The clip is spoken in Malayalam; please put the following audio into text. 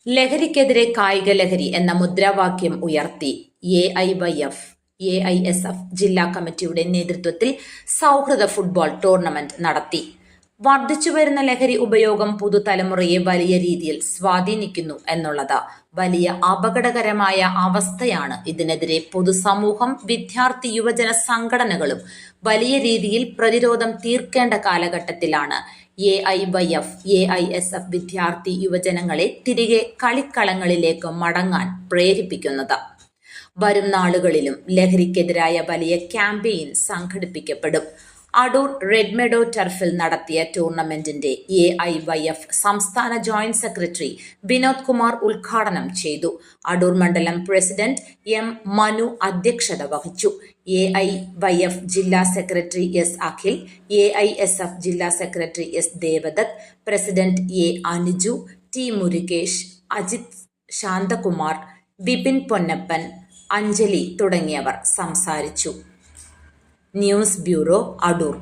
ലഹരിക്കെതിരെ കായിക ലഹരി എന്ന മുദ്രാവാക്യം ഉയർത്തി AISF ജില്ലാ കമ്മിറ്റിയുടെ നേതൃത്വത്തിൽ സൗഹൃദ ഫുട്ബോൾ ടൂർണമെന്റ് നടത്തി. വർദ്ധിച്ചുവരുന്ന ലഹരി ഉപയോഗം പുതുതലമുറയെ വലിയ രീതിയിൽ സ്വാധീനിക്കുന്നു എന്നുള്ളത് വലിയ അപകടകരമായ അവസ്ഥയാണ്. ഇതിനെതിരെ പൊതുസമൂഹം, വിദ്യാർത്ഥി യുവജന സംഘടനകളും വലിയ രീതിയിൽ പ്രതിരോധം തീർക്കേണ്ട കാലഘട്ടത്തിലാണ് AISF വിദ്യാർത്ഥി യുവജനങ്ങളെ തിരികെ കളിക്കളങ്ങളിലേക്ക് മടങ്ങാൻ പ്രേരിപ്പിക്കുന്നത്. വരും നാളുകളിലും ലഹരിക്കെതിരായ വലിയ ക്യാമ്പയിൻ സംഘടിപ്പിക്കപ്പെടും. അടൂർ റെഡ് മെഡോ ടർഫിൽ നടത്തിയ ടൂർണമെന്റിന്റെ AIYF സംസ്ഥാന ജോയിന്റ് സെക്രട്ടറി വിനോദ് കുമാർ ഉദ്ഘാടനം ചെയ്തു. അടൂർ മണ്ഡലം പ്രസിഡന്റ് M. മനു അധ്യക്ഷത വഹിച്ചു. AIYF ജില്ലാ സെക്രട്ടറി S. അഖിൽ, AISF ജില്ലാ secretary S. Devadath, president A. Anuju, T. Murukesh, Ajith, Shanthakumar, Vipin Ponnappan, Anjali തുടങ്ങിയവർ സംസാരിച്ചു. News bureau, Adoor.